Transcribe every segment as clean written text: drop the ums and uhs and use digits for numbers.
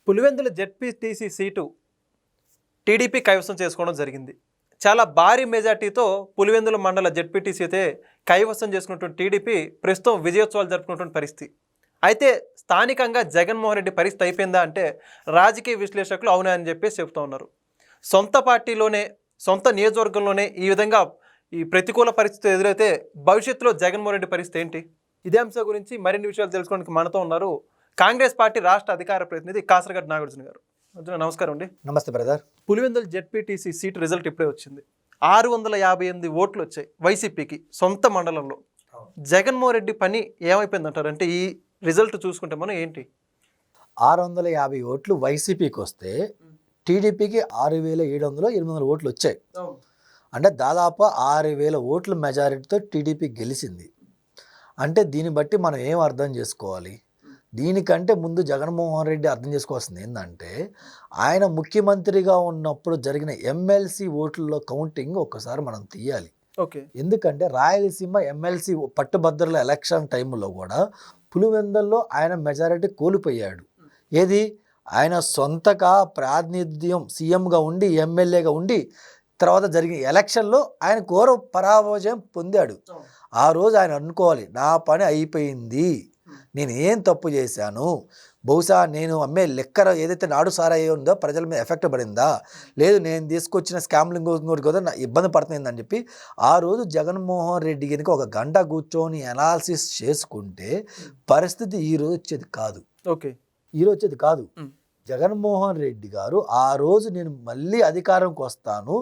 Pulivendula ZPTC seat TDP కైవసం చేసుకోవడం జరిగింది. చాలా భారీ మెజార్టీతో పులివెందుల మండల జెడ్పీటీసీ అయితే కైవసం చేసుకున్నటువంటి టీడీపీ ప్రస్తుతం విజయోత్సవాలు జరుపుకున్నటువంటి పరిస్థితి. అయితే స్థానికంగా జగన్మోహన్ రెడ్డి పరిస్థితి అయిపోయిందా అంటే రాజకీయ విశ్లేషకులు అవునా అని చెప్పేసి చెప్తూ ఉన్నారు. సొంత పార్టీలోనే సొంత నియోజకవర్గంలోనే ఈ విధంగా ఈ ప్రతికూల పరిస్థితి ఎదురైతే భవిష్యత్తులో జగన్మోహన్ రెడ్డి పరిస్థితి ఏంటి? ఇదే అంశం గురించి మరిన్ని విషయాలు తెలుసుకోవడానికి మనతో ఉన్నారు కాంగ్రెస్ పార్టీ రాష్ట్ర అధికార ప్రతినిధి కాసరగడ్డ నాగార్జున గారు. నమస్కారం అండి. నమస్తే brother. Pulivendula ZPTC seat result ఇప్పుడే వచ్చింది. 658 ఓట్లు వచ్చాయి వైసీపీకి సొంత మండలంలో. జగన్మోహన్ రెడ్డి పని ఏమైపోయిందంటారు? అంటే ఈ రిజల్ట్ చూసుకుంటే మనం ఏంటి, 650 ఓట్లు వైసీపీకి వస్తే టీడీపీకి 6700 ఓట్లు వచ్చాయి. అంటే దాదాపు 6000 ఓట్ల మెజారిటీతో టీడీపీ గెలిచింది. అంటే దీన్ని బట్టి మనం ఏం అర్థం చేసుకోవాలి? దీనికంటే ముందు జగన్మోహన్ రెడ్డి అర్థం చేసుకోవాల్సింది ఏంటంటే, ఆయన ముఖ్యమంత్రిగా ఉన్నప్పుడు జరిగిన ఎమ్మెల్సీ ఓట్లలో కౌంటింగ్ ఒక్కసారి మనం తీయాలి. ఓకే. ఎందుకంటే రాయలసీమ ఎమ్మెల్సీ పట్టుభద్రుల ఎలక్షన్ టైంలో కూడా పులివెందుల్లో ఆయన మెజారిటీ కోల్పోయాడు. ఏది, ఆయన సొంతగా ప్రాతినిధ్యం సీఎంగా ఉండి ఎమ్మెల్యేగా ఉండి తర్వాత జరిగిన ఎలక్షన్లో ఆయన ఘోర పరాజయం పొందాడు. ఆ రోజు ఆయన అనుకోవాలి, నా పని అయిపోయింది, నేను ఏం తప్పు చేశాను, బహుశా నేను అమ్మే లెక్కర ఏదైతే నాడు సారాయి ఉందో ప్రజల మీద ఎఫెక్ట్ పడిందా, లేదు నేను తీసుకొచ్చిన స్కామ్లింగ్ కూడా నా ఇబ్బంది పడుతుందని చెప్పి ఆ రోజు జగన్మోహన్ రెడ్డి కనుక ఒక గంట కూర్చొని అనాలిసిస్ చేసుకుంటే పరిస్థితి ఈరోజు వచ్చేది కాదు. ఓకే, ఈరోజు వచ్చేది కాదు. జగన్మోహన్ రెడ్డి గారు ఆ రోజు నేను మళ్ళీ అధికారంకి వస్తాను,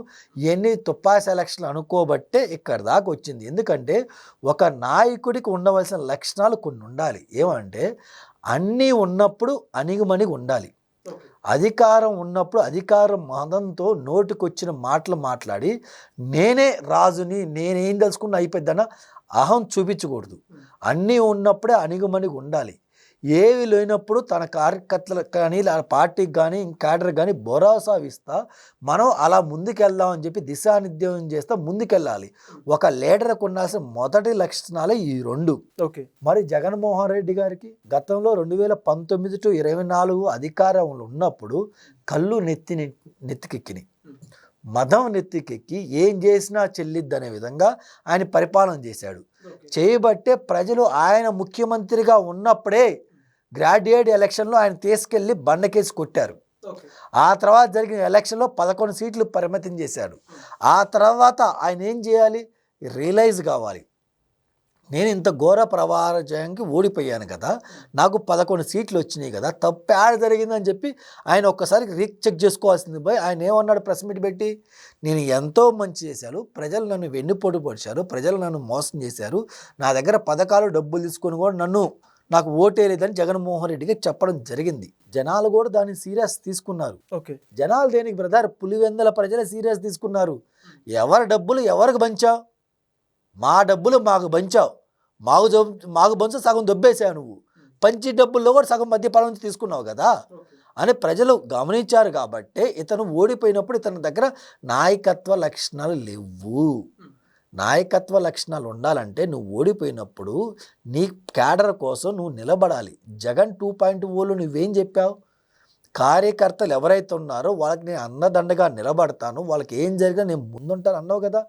ఎన్ని తుపాయి సెలక్షన్లు అనుకోబట్టే ఇక్కడ దాకా వచ్చింది. ఎందుకంటే ఒక నాయకుడికి ఉండవలసిన లక్షణాలు కొన్ని ఉండాలి. ఏమంటే అన్నీ ఉన్నప్పుడు అణిగిమణిగి ఉండాలి. అధికారం ఉన్నప్పుడు అధికారం మదంతో నోటికొచ్చిన మాటలు మాట్లాడి నేనే రాజుని, నేనేం తెలుసుకున్న అయిపోద్దన్న అహం చూపించకూడదు. అన్నీ ఉన్నప్పుడే అణిగిమణిగి ఉండాలి. ఏవి లేనప్పుడు తన కార్యకర్తలకు కానీ పార్టీకి కానీ క్యాడర్ కానీ భరోసా ఇస్తా మనం అలా ముందుకెళ్దామని చెప్పి దిశానిర్దేశం చేస్తా ముందుకెళ్ళాలి. ఒక లీడర్కి ఉండాల్సిన మొదటి లక్షణాలే ఈ రెండు. ఓకే. మరి జగన్మోహన్ రెడ్డి గారికి గతంలో 2019 to 24 అధికారంలో ఉన్నప్పుడు కళ్ళు నెత్తికెక్కినాయి, మదం నెత్తికెక్కి ఏం చేసినా చెల్లిద్దనే విధంగా ఆయన పరిపాలన చేశాడు. చేయబట్టే ప్రజలు ఆయన ముఖ్యమంత్రిగా ఉన్నప్పుడే గ్రాడ్యుయేట్ ఎలక్షన్లో ఆయన తీసుకెళ్ళి బండకేసి కొట్టారు. ఆ తర్వాత జరిగిన ఎలక్షన్లో 11 సీట్లు పరిమితం చేశాడు. ఆ తర్వాత ఆయన ఏం చేయాలి, రియలైజ్ కావాలి, నేను ఇంత ఘోర ప్రవాహజయంకి ఓడిపోయాను కదా, నాకు 11 సీట్లు వచ్చినాయి కదా, తప్పు యాడ్ జరిగిందని చెప్పి ఆయన ఒక్కసారి రీచెక్ చేసుకోవాల్సింది. పోయి ఆయన ఏమన్నాడు ప్రెస్ మీట్ పెట్టి, నేను ఎంతో మంచి చేశాను, ప్రజలు నన్ను వెన్నుపోటు పొడిచారు, ప్రజలు నన్ను మోసం చేశారు, నా దగ్గర పథకాలు డబ్బులు తీసుకొని కూడా నాకు ఓటేలేదని జగన్మోహన్ రెడ్డికి చెప్పడం జరిగింది. జనాలు కూడా దాన్ని సీరియస్ తీసుకున్నారు. ఓకే. జనాలు దేనికి బ్రదర్, పులివెందుల ప్రజలే సీరియస్ తీసుకున్నారు. ఎవరి డబ్బులు ఎవరికి పంచావు, మా డబ్బులు మాకు పంచావు, మాకు పంచు సగం దొబ్బేసావు, నువ్వు పంచి డబ్బుల్లో కూడా సగం మధ్యపాలన నుంచి తీసుకున్నావు కదా అని ప్రజలు గమనించారు. కాబట్టే ఇతను ఓడిపోయినప్పుడు ఇతని దగ్గర నాయకత్వ లక్షణాలు లేవు. నాయకత్వ లక్షణాలు ఉండాలంటే నువ్వు ఓడిపోయినప్పుడు నీ క్యాడర్ కోసం నువ్వు నిలబడాలి. జగన్ 2.0లో నువ్వేం చెప్పావు, కార్యకర్తలు ఎవరైతే ఉన్నారో వాళ్ళకి నేను అన్నదండగా నిలబడతాను, వాళ్ళకి ఏం జరిగినా నేను ముందుంటాను అన్నావు కదా.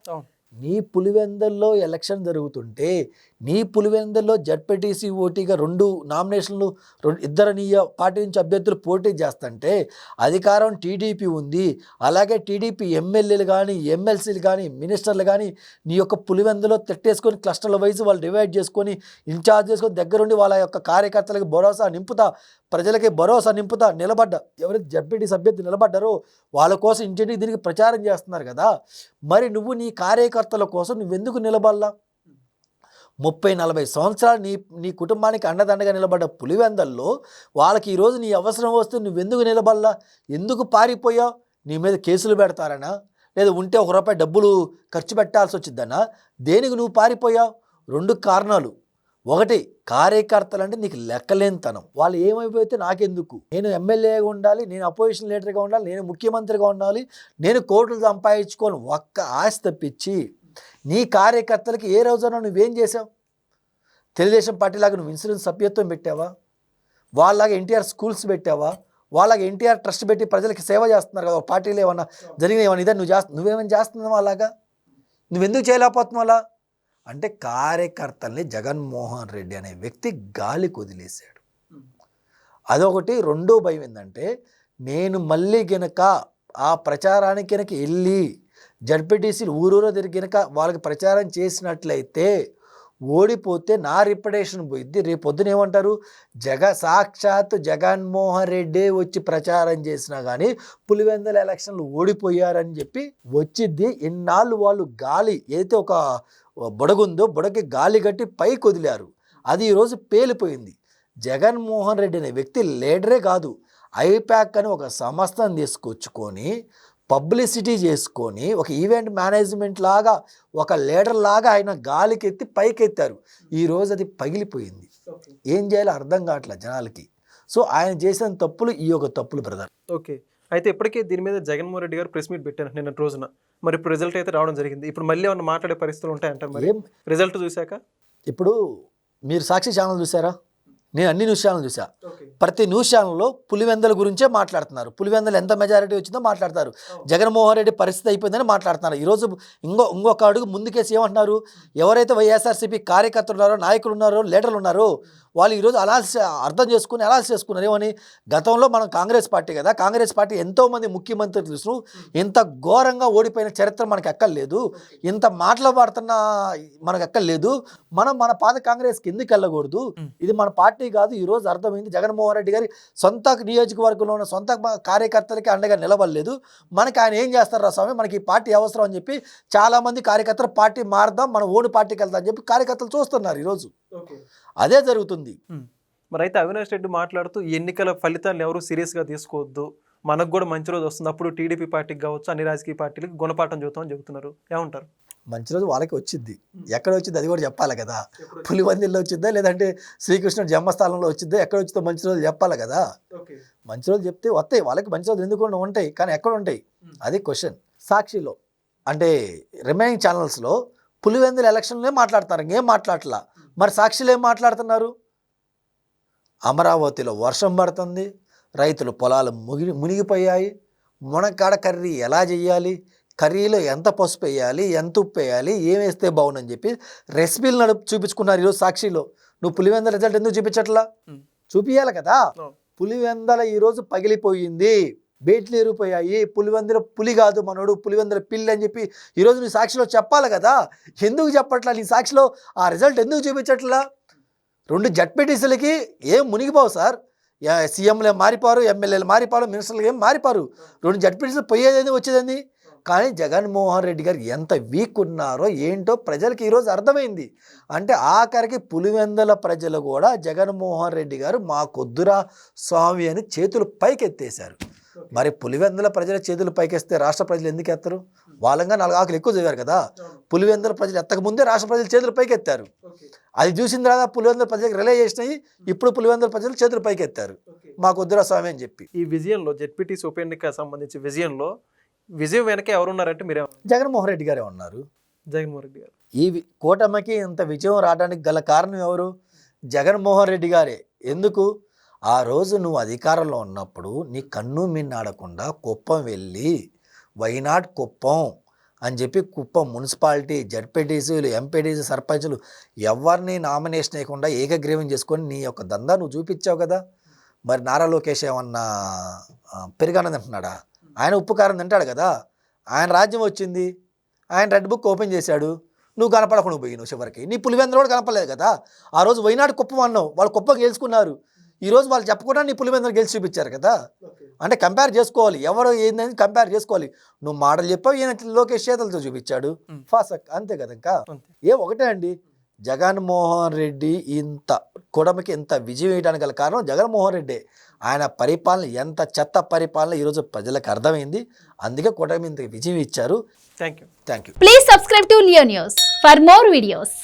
నీ పులివెందుల్లో ఎలక్షన్ జరుగుతుంటే, నీ పులివెందుల్లో జడ్పీటీసీ ఓటీగా 2 నామినేషన్లు ఇద్దరు నీ పార్టీ నుంచి అభ్యర్థులు పోటీ చేస్తుంటే అధికారం టీడీపీ ఉంది. అలాగే టీడీపీ ఎమ్మెల్యేలు కానీ ఎమ్మెల్సీలు కానీ మినిస్టర్లు కానీ నీ యొక్క పులివెందులో తిట్టేసుకొని క్లస్టర్ల వైజ్ వాళ్ళు డివైడ్ చేసుకొని ఇన్ఛార్జ్ చేసుకొని దగ్గరుండి వాళ్ళ యొక్క కార్యకర్తలకు భరోసా నింపుతా, ప్రజలకి భరోసా నింపుతా నిలబడ్డా. ఎవరైతే జడ్పీటీసీ అభ్యర్థి నిలబడ్డారో వాళ్ళ కోసం ఇంటింటికి దీనికి ప్రచారం చేస్తున్నారు కదా. మరి నువ్వు నీ కార్యకర్తల కోసం నువ్వెందుకు నిలబడలా? 30-40 సంవత్సరాలు నీ కుటుంబానికి అండదండగా నిలబడ్డ పులివెందుల్లో వాళ్ళకి ఈరోజు నీ అవసరం వస్తే నువ్వెందుకు నిలబడలా? ఎందుకు పారిపోయావు? నీ మీద కేసులు పెడతారనా, లేదా ఉంటే ₹1 డబ్బులు ఖర్చు పెట్టాల్సి వచ్చిద్దనా, దేనికి నువ్వు పారిపోయావు? 2 కారణాలు. ఒకటి, కార్యకర్తలు అంటే నీకు లెక్కలేనితనం. వాళ్ళు ఏమైపోతే నాకెందుకు, నేను ఎమ్మెల్యేగా ఉండాలి, నేను అపోజిషన్ లీడర్గా ఉండాలి, నేను ముఖ్యమంత్రిగా ఉండాలి, నేను కోట్లు సంపాదించుకోవాలి, ఒక్క ఆశ తప్పించి నీ కార్యకర్తలకి ఏ రోజున నువ్వేం చేసావు? తెలుగుదేశం పార్టీలాగా నువ్వు ఇన్సూరెన్స్ సభ్యత్వం పెట్టావా? వాళ్ళలాగా ఎన్టీఆర్ స్కూల్స్ పెట్టావా? వాళ్ళకి ఎన్టీఆర్ ట్రస్ట్ పెట్టి ప్రజలకి సేవ చేస్తున్నారు కదా, పార్టీలు ఏమన్నా జరిగిన ఏమన్నా ఇదే నువ్వేమైనా చేస్తున్నావు అలాగా, నువ్వెందుకు చేయలేకపోతున్నావు అలా అంటే కార్యకర్తల్ని జగన్మోహన్ రెడ్డి అనే వ్యక్తి గాలికి వదిలేశాడు. అదొకటి. రెండో భయం ఏంటంటే నేను మళ్ళీ గనక ఆ ప్రచారానికి కనుక వెళ్ళి జడ్పీటీసీలు ఊరూరో తిరిగి గనక వాళ్ళకి ప్రచారం చేసినట్లయితే ఓడిపోతే నా రిప్యుటేషన్ పోయిద్ది. రేపు పొద్దున ఏమంటారు, సాక్షాత్తు జగన్మోహన్ రెడ్డి వచ్చి ప్రచారం చేసినా కానీ పులివెందుల ఎలక్షన్లు ఓడిపోయారని చెప్పి వచ్చిద్ది. ఇన్నాళ్ళు వాళ్ళు గాలి ఏదైతే ఒక బుడగుందో బుడకి గాలి కట్టి పైకి వదిలారు, అది ఈరోజు పేలిపోయింది. జగన్మోహన్ రెడ్డి అనే వ్యక్తి లీడరే కాదు, ఐపాక్ అని ఒక సంస్థను తీసుకొచ్చుకొని పబ్లిసిటీ చేసుకొని ఒక ఈవెంట్ మేనేజ్మెంట్ లాగా ఒక లీడర్ లాగా ఆయన గాలికి ఎత్తి పైకి ఎత్తారు. ఈరోజు అది పగిలిపోయింది. ఏం చేయాలో అర్థం కావట్లేదు జనాలకి. సో ఆయన చేసిన తప్పులు ఈ యొక్క తప్పులు బ్రదర్. ఓకే, అయితే ఇప్పటికే దీని మీద జగన్మోహన్ రెడ్డి గారు ప్రెస్ మీట్ పెట్టారు నిన్న రోజున. మరి ఇప్పుడు రిజల్ట్ అయితే రావడం జరిగింది. ఇప్పుడు మళ్ళీ ఏమన్నా మాట్లాడే పరిస్థితులు ఉంటాయంటారు మరి రిజల్ట్ చూశాక? ఇప్పుడు మీరు సాక్షి ఛానల్ చూసారా? నేను అన్ని న్యూస్ ఛానల్ చూసా. ప్రతి న్యూస్ ఛానల్లో పులివెందుల గురించే మాట్లాడుతున్నారు. పులివెందులు ఎంత మెజారిటీ వచ్చిందో మాట్లాడతారు. జగన్మోహన్ రెడ్డి పరిస్థితి అయిపోయిందని మాట్లాడుతున్నారు. ఈరోజు ఇంకొక అడుగు ముందుకేసి ఏమంటున్నారు, ఎవరైతే వైఎస్ఆర్సీపీ కార్యకర్తలు ఉన్నారో, నాయకులు ఉన్నారో, లీడర్లు ఉన్నారో వాళ్ళు ఈరోజు అర్థం చేసుకుని అనాలిసిస్ చేసుకున్నారు. ఏమని, గతంలో మనం కాంగ్రెస్ పార్టీ కదా, కాంగ్రెస్ పార్టీ ఎంతోమంది ముఖ్యమంత్రులు ఇంత ఘోరంగా ఓడిపోయిన చరిత్ర మనకు ఎక్కర్లేదు, ఇంత మాట్లాడుతున్న మనకు ఎక్కర్లేదు, మనం మన పాత కాంగ్రెస్కి ఎందుకు వెళ్ళకూడదు, ఇది మన పార్టీ కాదు. ఈరోజు అర్థమైంది, జగన్మోహన్ రెడ్డి గారి సొంత నియోజకవర్గంలో ఉన్న సొంత కార్యకర్తలకి అండగా నిలబడలేదు, మనకి ఆయన ఏం చేస్తారు రా స్వామి, మనకి ఈ పార్టీ అవసరం అని చెప్పి చాలామంది కార్యకర్తలు పార్టీ మారుదాం, మన ఓన్ పార్టీకి వెళ్దాం అని చెప్పి కార్యకర్తలు చూస్తున్నారు ఈరోజు. అదే జరుగుతుంది. మరి అయితే అవినాష్ రెడ్డి మాట్లాడుతూ ఎన్నికల ఫలితాలను ఎవరు సీరియస్గా తీసుకోవద్దు, మనకు కూడా మంచి రోజు వస్తుంది, అప్పుడు టీడీపీ పార్టీకి కావచ్చు అన్ని రాజకీయ పార్టీలకు గుణపాఠం చూద్దామని చెబుతున్నారు. ఏమంటారు? మంచి రోజు వాళ్ళకి వచ్చింది. ఎక్కడ వచ్చింది అది కూడా చెప్పాలి కదా. పులివెందుల్లో వచ్చిందా లేదంటే శ్రీకృష్ణుడు జన్మస్థానంలో వచ్చిందా, ఎక్కడ వచ్చిందో మంచి రోజులు చెప్పాలి కదా. మంచి రోజులు చెప్తే వస్తాయి వాళ్ళకి, మంచి రోజులు ఎందుకు ఉంటాయి, కానీ ఎక్కడ ఉంటాయి అది క్వశ్చన్. సాక్షిలో అంటే రిమైనింగ్ ఛానల్స్లో పులివెందుల ఎలక్షన్లే మాట్లాడతారు, ఇంకేం మాట్లాడట్లా. మరి సాక్షిలో ఏం మాట్లాడుతున్నారు, అమరావతిలో వర్షం పడుతుంది, రైతులు పొలాలు మునిగిపోయాయి, మునక్కాడ కర్రీ ఎలా చేయాలి, కర్రీలో ఎంత పసుపు వేయాలి, ఎంత ఉప్పు వేయాలి, ఏం వేస్తే బాగుందని చెప్పి రెసిపీలు చూపించుకున్నారు ఈరోజు సాక్షిలో. నువ్వు పులివెందుల రిజల్ట్ ఎందుకు చూపించట్లా? చూపించాలి కదా. పులివెందుల ఈరోజు పగిలిపోయింది, బేట్లు ఎరిపోయాయి, పులివెందుల పులి కాదు మనోడు, పులివెందుల పిల్లి అని చెప్పి ఈరోజు నీ సాక్షిలో చెప్పాలి కదా. ఎందుకు చెప్పట్లా నీ సాక్షిలో ఆ రిజల్ట్ ఎందుకు చూపించట్లా? 2 జడ్పీటీసీలకి ఏం మునిగిపోవు సార్, సీఎంలు ఏం మారిపోరు, ఎమ్మెల్యేలు మారిపోరు, మినిస్టర్లు ఏం మారిపోరు, 2 జడ్పీటీసీలు పోయేదేంది వచ్చేదేంది. కానీ జగన్మోహన్ రెడ్డి గారు ఎంత వీక్ ఉన్నారో ఏంటో ప్రజలకి ఈరోజు అర్థమైంది. అంటే ఆఖరికి పులివెందుల ప్రజలు కూడా జగన్మోహన్ రెడ్డి గారు మా కొద్దురా స్వామి అని చేతులు పైకెత్తేశారు. మరి పులివెందుల ప్రజల చేతులు పైకెస్తే రాష్ట్ర ప్రజలు ఎందుకు ఎత్తరు? వాళ్ళంగా 4 ఆకులు ఎక్కువ చదివారు కదా. పులివెందుల ప్రజలు ఎత్తకముందే రాష్ట్ర ప్రజలు చేతులు పైకెత్తారు. అది చూసిన తర్వాత పులివెందుల ప్రజలకు రిలే చేసినాయి, ఇప్పుడు పులివెందుల ప్రజలు చేతులు పైకెత్తారు మా కొద్దురా స్వామి అని చెప్పి. ఈ విజయంలో జెడ్పీటీసీ ఉప ఎన్నిక సంబంధించి విజయం వెనక ఎవరున్నారంటే మీరే? జగన్మోహన్ రెడ్డి గారే ఉన్నారు. జగన్మోహన్ రెడ్డి గారు. ఈ కూటమికి ఇంత విజయం రావడానికి గల కారణం ఎవరు? జగన్మోహన్ రెడ్డి గారే. ఎందుకు? ఆ రోజు నువ్వు అధికారంలో ఉన్నప్పుడు నీ కన్ను మిన్నాడకుండా కుప్పం వెళ్ళి వైనాడ్ కుప్పం అని చెప్పి కుప్పం మున్సిపాలిటీ, జడ్పీటీసీలు, ఎంపీటీసీ, సర్పంచులు ఎవరిని నామినేషన్ వేయకుండా ఏకగ్రీవం చేసుకొని నీ యొక్క దందా నువ్వు చూపించావు కదా. మరి నారా లోకేష్ ఏమన్నా పెరుగన్నది అంటున్నాడా? ఆయన ఉప్పు కారం తింటాడు కదా. ఆయన రాజ్యం వచ్చింది, ఆయన రెడ్ బుక్ ఓపెన్ చేశాడు, నువ్వు కనపడకుండా పోయినావు. చివరికి నీ పులివెందులు కూడా కనపడలేదు కదా. ఆ రోజు వైనాడు కుప్పం అన్నావు, వాళ్ళు కుప్పం గెలుచుకున్నారు. ఈరోజు వాళ్ళు చెప్పకుండా నీ పులివెందులు గెలిచి చూపించారు కదా. అంటే కంపేర్ చేసుకోవాలి, ఎవరు ఏందని కంపేర్ చేసుకోవాలి. నువ్వు మాటలు చెప్పావు, ఈయన లోకేష్ చేతులతో చూపించాడు, ఫాసక్ అంతే కదా. ఇంకా ఒకటే అండి, జగన్మోహన్ రెడ్డి ఇంత కూటమికి ఇంత విజయం వేయడానికి గల కారణం జగన్మోహన్ రెడ్డి. ఆయన పరిపాలన ఎంత చెత్త పరిపాలన ఈరోజు ప్రజలకు అర్థమైంది. అందుకే కూటమి ఇంత విజయం ఇచ్చారు. Thank you. Thank you. Please subscribe to Leo news for more videos.